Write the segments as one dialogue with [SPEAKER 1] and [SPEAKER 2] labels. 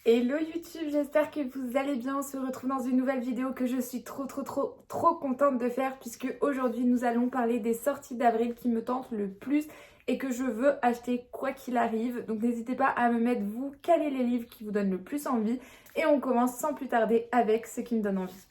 [SPEAKER 1] Hello YouTube, j'espère que vous allez bien. On se retrouve dans une nouvelle vidéo que je suis trop contente de faire, puisque aujourd'hui nous allons parler des sorties d'avril qui me tentent le plus et que je veux acheter quoi qu'il arrive. Donc n'hésitez pas à me mettre vous quels sont les livres qui vous donnent le plus envie, et on commence sans plus tarder avec ce qui me donne envie.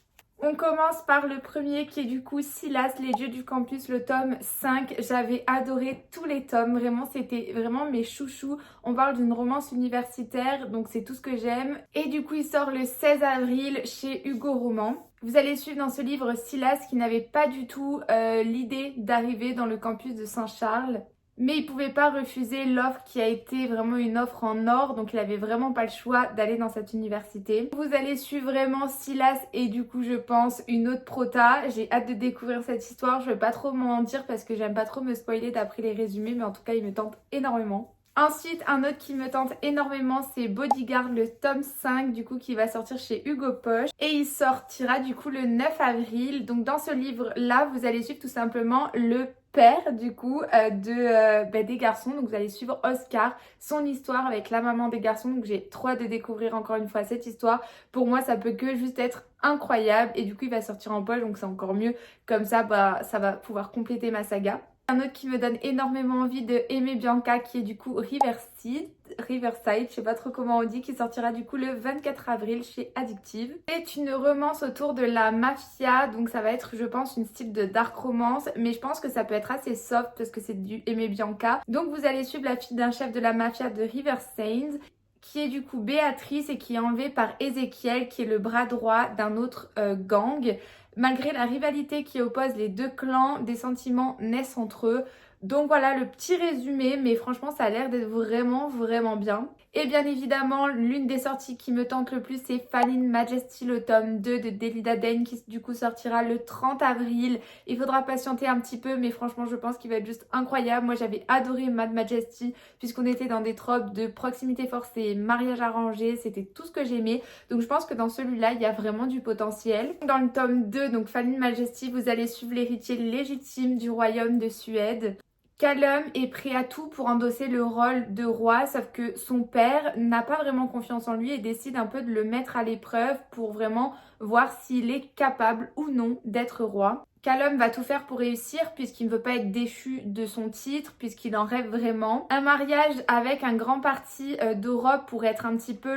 [SPEAKER 1] On commence par le premier qui est du coup Silas, les dieux du campus, le tome 5. J'avais adoré tous les tomes, vraiment c'était vraiment mes chouchous. On parle d'une romance universitaire, donc c'est tout ce que j'aime. Et du coup il sort le 16 avril chez Hugo Roman. Vous allez suivre dans ce livre Silas qui n'avait pas du tout l'idée d'arriver dans le campus de Saint-Charles. Mais il pouvait pas refuser l'offre qui a été vraiment une offre en or, donc il avait vraiment pas le choix d'aller dans cette université. Vous allez suivre vraiment Silas et du coup je pense une autre prota. J'ai hâte de découvrir cette histoire, je vais pas trop m'en dire parce que j'aime pas trop me spoiler d'après les résumés, mais en tout cas il me tente énormément. Ensuite, un autre qui me tente énormément, c'est Bodyguard, le tome 5 du coup qui va sortir chez Hugo Poche. Et il sortira du coup le 9 avril. Donc dans ce livre-là, vous allez suivre tout simplement le père du coup des garçons. Donc vous allez suivre Oscar, son histoire avec la maman des garçons. Donc j'ai trop hâte de découvrir encore une fois cette histoire. Pour moi, ça peut que juste être incroyable. Et du coup, il va sortir en poche, donc c'est encore mieux. Comme ça, ça va pouvoir compléter ma saga. Un autre qui me donne énormément envie de aimer Bianca, qui est du coup Riverside, je sais pas trop comment on dit, qui sortira du coup le 24 avril chez Addictive. C'est une romance autour de la mafia, donc ça va être je pense une style de dark romance, mais je pense que ça peut être assez soft parce que c'est du aimer Bianca. Donc vous allez suivre la fille d'un chef de la mafia de Riverside, qui est du coup Béatrice et qui est enlevée par Ezekiel, qui est le bras droit d'un autre gang. Malgré la rivalité qui oppose les deux clans, des sentiments naissent entre eux. Donc voilà le petit résumé, mais franchement ça a l'air d'être vraiment bien. Et bien évidemment, l'une des sorties qui me tente le plus, c'est Fall in Majesty, le tome 2 de Delida Dane, qui du coup sortira le 30 avril. Il faudra patienter un petit peu, mais franchement je pense qu'il va être juste incroyable. Moi j'avais adoré Mad Majesty, puisqu'on était dans des tropes de proximité forcée, mariage arrangé, c'était tout ce que j'aimais. Donc je pense que dans celui-là, il y a vraiment du potentiel. Dans le tome 2, donc Fall in Majesty, vous allez suivre l'héritier légitime du royaume de Suède. Callum est prêt à tout pour endosser le rôle de roi, sauf que son père n'a pas vraiment confiance en lui et décide un peu de le mettre à l'épreuve pour vraiment voir s'il est capable ou non d'être roi. Callum va tout faire pour réussir puisqu'il ne veut pas être déchu de son titre, puisqu'il en rêve vraiment. Un mariage avec un grand parti d'Europe pourrait être un petit peu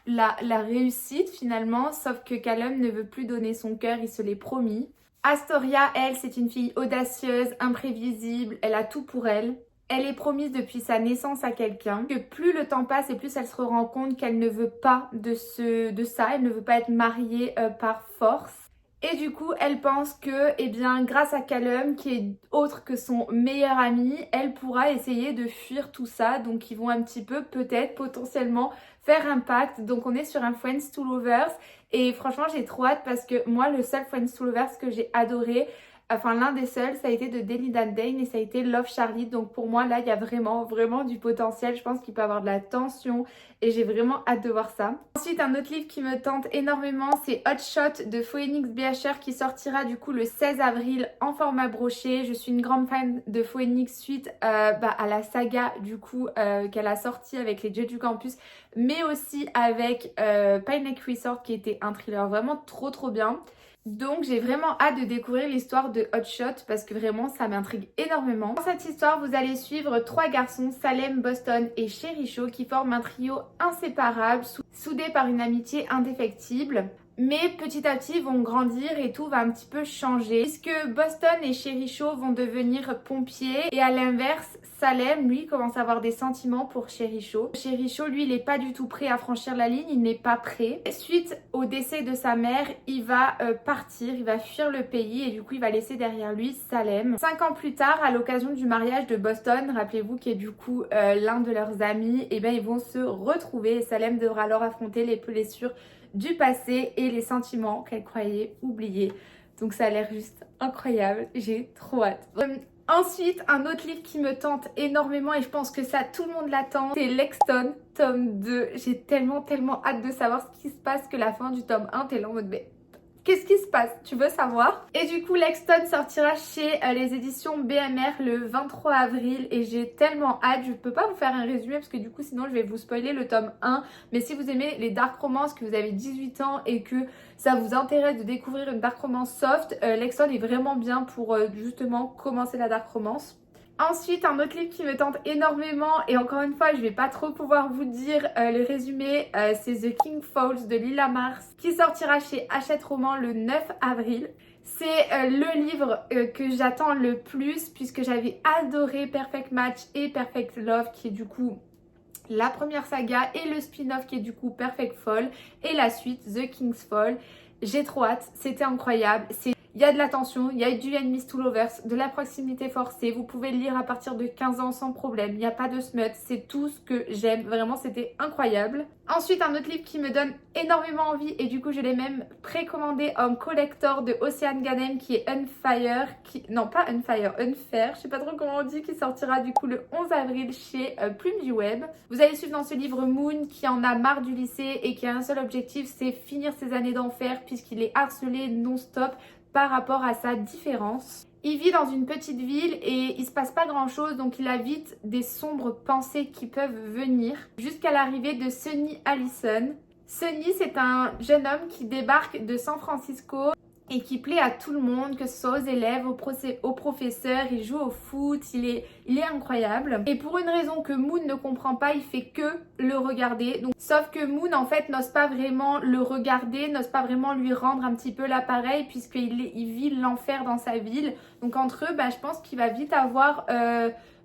[SPEAKER 1] la réussite finalement, sauf que Callum ne veut plus donner son cœur, il se l'est promis. Astoria, elle, c'est une fille audacieuse, imprévisible, elle a tout pour elle. Elle est promise depuis sa naissance à quelqu'un. Que plus le temps passe et plus elle se rend compte qu'elle ne veut pas de ça, elle ne veut pas être mariée par force. Et du coup, elle pense que, eh bien, grâce à Callum, qui est autre que son meilleur ami, elle pourra essayer de fuir tout ça. Donc, ils vont un petit peu, peut-être, potentiellement, faire un pacte. Donc, on est sur un Friends to Lovers. Et franchement, j'ai trop hâte parce que moi, le seul Friends to Lovers que j'ai adoré, enfin l'un des seuls, ça a été de Delida Dane et ça a été Love Charlie. Donc pour moi, là, il y a vraiment du potentiel. Je pense qu'il peut y avoir de la tension et j'ai vraiment hâte de voir ça. Ensuite, un autre livre qui me tente énormément, c'est Hot Shot de Phoenix Beacher qui sortira du coup le 16 avril en format broché. Je suis une grande fan de Phoenix suite à la saga du coup qu'elle a sorti avec les Dieux du Campus, mais aussi avec Pine Lake Resort qui était un thriller vraiment trop bien. Donc j'ai vraiment hâte de découvrir l'histoire de Hot Shot parce que vraiment ça m'intrigue énormément. Dans cette histoire, vous allez suivre trois garçons, Salem, Boston et Sherry Shaw, qui forment un trio inséparable, soudés par une amitié indéfectible. Mais petit à petit, ils vont grandir et tout va un petit peu changer. Puisque Boston et Sherry Shaw vont devenir pompiers. Et à l'inverse, Salem, lui, commence à avoir des sentiments pour Sherry Shaw. Sherry Shaw, lui, il n'est pas du tout prêt à franchir la ligne. Il n'est pas prêt. Suite au décès de sa mère, il va partir. Il va fuir le pays. Et du coup, il va laisser derrière lui Salem. 5 ans plus tard, à l'occasion du mariage de Boston, rappelez-vous qui est du coup l'un de leurs amis, et bien ils vont se retrouver. Et Salem devra alors affronter les blessures du passé et les sentiments qu'elle croyait oublier. Donc ça a l'air juste incroyable, j'ai trop hâte. Ensuite, un autre livre qui me tente énormément et je pense que ça tout le monde l'attend, c'est Lexton, tome 2. J'ai tellement hâte de savoir ce qui se passe que la fin du tome 1, t'es là en mode Qu'est-ce qui se passe? Tu veux savoir? Et du coup, Lexton sortira chez les éditions BMR le 23 avril et j'ai tellement hâte. Je peux pas vous faire un résumé parce que du coup, sinon je vais vous spoiler le tome 1. Mais si vous aimez les dark romances, que vous avez 18 ans et que ça vous intéresse de découvrir une dark romance soft, Lexton est vraiment bien pour justement commencer la dark romance. Ensuite, un autre livre qui me tente énormément, et encore une fois, je vais pas trop pouvoir vous dire le résumé, c'est The King Falls de Lila Mars, qui sortira chez Hachette Roman le 9 avril. C'est le livre que j'attends le plus, puisque j'avais adoré Perfect Match et Perfect Love, qui est du coup la première saga, et le spin-off qui est du coup Perfect Fall, et la suite The King's Fall. J'ai trop hâte, c'était incroyable. Il y a de la tension, il y a du enemies to lovers, de la proximité forcée. Vous pouvez le lire à partir de 15 ans sans problème. Il n'y a pas de smut, c'est tout ce que j'aime. Vraiment, c'était incroyable. Ensuite, un autre livre qui me donne énormément envie et du coup, je l'ai même précommandé en collector de Océane Ganem qui est Unfire. Non, pas Unfire, Unfair. Je sais pas trop comment on dit, qui sortira du coup le 11 avril chez Plume du Web. Vous allez suivre dans ce livre Moon qui en a marre du lycée et qui a un seul objectif, c'est finir ses années d'enfer puisqu'il est harcelé non-stop par rapport à sa différence. Il vit dans une petite ville et il se passe pas grand chose, donc il a vite des sombres pensées qui peuvent venir jusqu'à l'arrivée de Sunny Allison. Sunny, c'est un jeune homme qui débarque de San Francisco et qui plaît à tout le monde, que ce soit aux élèves, aux professeurs. Il joue au foot, il est incroyable. Et pour une raison que Moon ne comprend pas, il fait que le regarder. Donc, sauf que Moon en fait n'ose pas vraiment le regarder, n'ose pas vraiment lui rendre un petit peu l'appareil puisqu'il vit l'enfer dans sa ville. Donc entre eux, je pense qu'il va vite avoir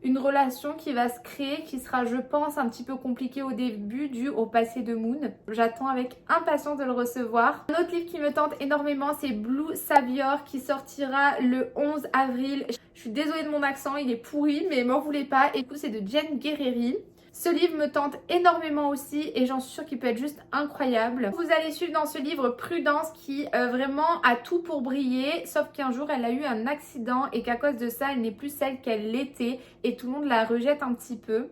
[SPEAKER 1] une relation qui va se créer, qui sera, je pense, un petit peu compliquée au début dû au passé de Moon. J'attends avec impatience de le recevoir. Un autre livre qui me tente énormément, c'est Blue Savior qui sortira le 11 avril. Je suis désolée de mon accent, il est pourri, mais m'en voulez pas. Et du coup, c'est de Jen Guerrieri. Ce livre me tente énormément aussi et j'en suis sûre qu'il peut être juste incroyable. Vous allez suivre dans ce livre Prudence qui vraiment a tout pour briller, sauf qu'un jour elle a eu un accident et qu'à cause de ça elle n'est plus celle qu'elle l'était et tout le monde la rejette un petit peu.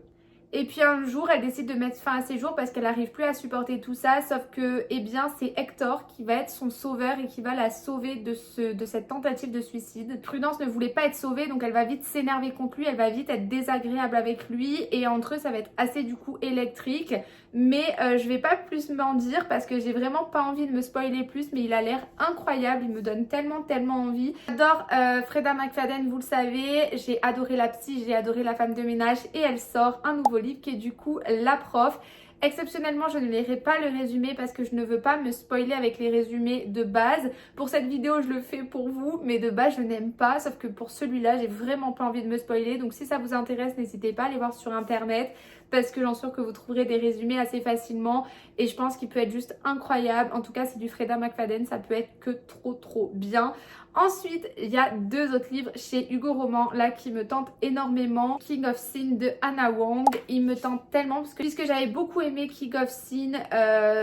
[SPEAKER 1] Et puis un jour, elle décide de mettre fin à ses jours parce qu'elle n'arrive plus à supporter tout ça. Sauf que, eh bien, c'est Hector qui va être son sauveur et qui va la sauver de cette tentative de suicide. Prudence ne voulait pas être sauvée, donc elle va vite s'énerver contre lui. Elle va vite être désagréable avec lui. Et entre eux, ça va être assez du coup électrique. Mais je vais pas plus m'en dire parce que j'ai vraiment pas envie de me spoiler plus. Mais il a l'air incroyable. Il me donne tellement envie. J'adore Freda McFadden, vous le savez. J'ai adoré La Psy, j'ai adoré La Femme de ménage. Et elle sort un nouveau livre qui est du coup La Prof. Exceptionnellement, je ne lirai pas le résumé parce que je ne veux pas me spoiler avec les résumés de base. Pour cette vidéo, je le fais pour vous, mais de base, je n'aime pas. Sauf que pour celui-là, j'ai vraiment pas envie de me spoiler. Donc si ça vous intéresse, n'hésitez pas à aller voir sur internet parce que j'en suis sûre que vous trouverez des résumés assez facilement et je pense qu'il peut être juste incroyable. En tout cas, c'est du Freda McFadden, ça peut être que trop bien. Ensuite, il y a deux autres livres chez Hugo Roman là qui me tentent énormément. King of Sin de Anna Wong. Il me tente tellement parce que puisque j'avais beaucoup aimé King of Sin,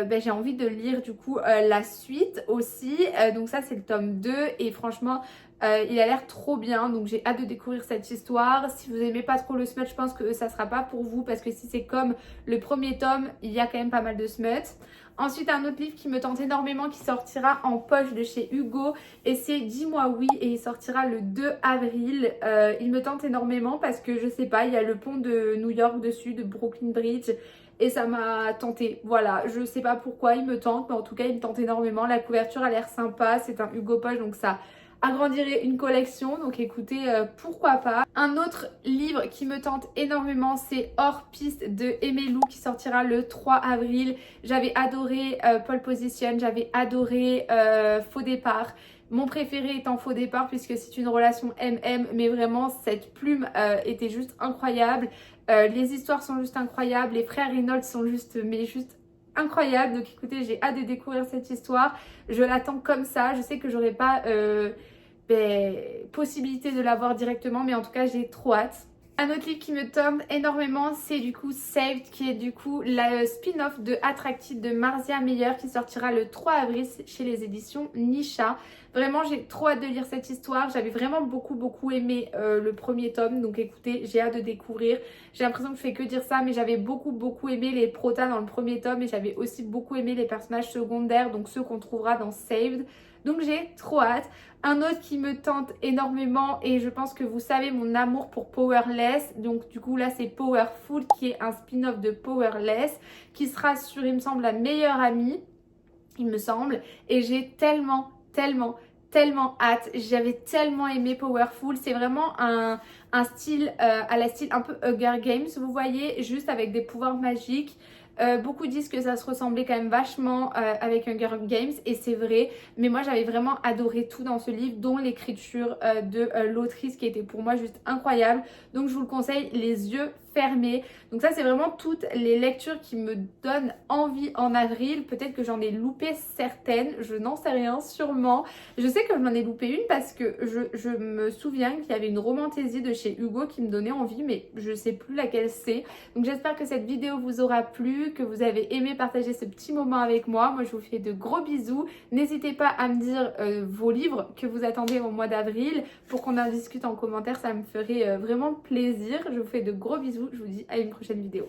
[SPEAKER 1] j'ai envie de lire du coup la suite aussi. Donc ça c'est le tome 2 et franchement il a l'air trop bien, donc j'ai hâte de découvrir cette histoire. Si vous aimez pas trop le smut, je pense que ça sera pas pour vous parce que si c'est comme le premier tome, il y a quand même pas mal de smut. Ensuite, un autre livre qui me tente énormément qui sortira en poche de chez Hugo et c'est Dis-moi oui et il sortira le 2 avril. Il me tente énormément parce que je sais pas, il y a le pont de New York dessus, de Brooklyn Bridge. Et ça m'a tenté, voilà, je sais pas pourquoi il me tente, mais en tout cas il me tente énormément. La couverture a l'air sympa, c'est un Hugo Poche donc ça agrandirait une collection, donc écoutez, pourquoi pas. Un autre livre qui me tente énormément, c'est Hors Piste de Aimé Lou qui sortira le 3 avril. J'avais adoré Pole Position, j'avais adoré Faux Départ. Mon préféré étant Faux Départ puisque c'est une relation MM, mais vraiment cette plume était juste incroyable. Les histoires sont juste incroyables, les frères Reynolds sont juste incroyables. Donc écoutez, j'ai hâte de découvrir cette histoire. Je l'attends comme ça. Je sais que j'aurai pas possibilité de la voir directement, mais en tout cas j'ai trop hâte. Un autre livre qui me tente énormément, c'est du coup Saved, qui est du coup la spin-off de Attracted de Marzia Meyer qui sortira le 3 avril chez les éditions Nisha. Vraiment, j'ai trop hâte de lire cette histoire. J'avais vraiment beaucoup aimé le premier tome, donc écoutez, j'ai hâte de découvrir. J'ai l'impression que je fais que dire ça, mais j'avais beaucoup aimé les protas dans le premier tome et j'avais aussi beaucoup aimé les personnages secondaires, donc ceux qu'on trouvera dans Saved. Donc j'ai trop hâte. Un autre qui me tente énormément et je pense que vous savez mon amour pour Powerless. Donc du coup là c'est Powerful qui est un spin-off de Powerless qui sera sur il me semble La Meilleure Amie, il me semble. Et j'ai tellement hâte. J'avais tellement aimé Powerful. C'est vraiment un style à la style un peu Hunger Games, vous voyez, juste avec des pouvoirs magiques. Beaucoup disent que ça se ressemblait quand même vachement avec Hunger Games et c'est vrai, mais moi j'avais vraiment adoré tout dans ce livre, dont l'écriture de l'autrice qui était pour moi juste incroyable. Donc je vous le conseille les yeux fermés. Donc ça c'est vraiment toutes les lectures qui me donnent envie en avril. Peut-être que j'en ai loupé certaines, je n'en sais rien, sûrement. Je sais que je m'en ai loupé une parce que je me souviens qu'il y avait une romantaisie de chez Hugo qui me donnait envie, mais je sais plus laquelle c'est. Donc j'espère que cette vidéo vous aura plu, que vous avez aimé partager ce petit moment avec moi. Moi je vous fais de gros bisous. N'hésitez pas à me dire vos livres que vous attendez au mois d'avril pour qu'on en discute en commentaire, ça me ferait vraiment plaisir. Je vous fais de gros bisous, je vous dis à une prochaine vidéo.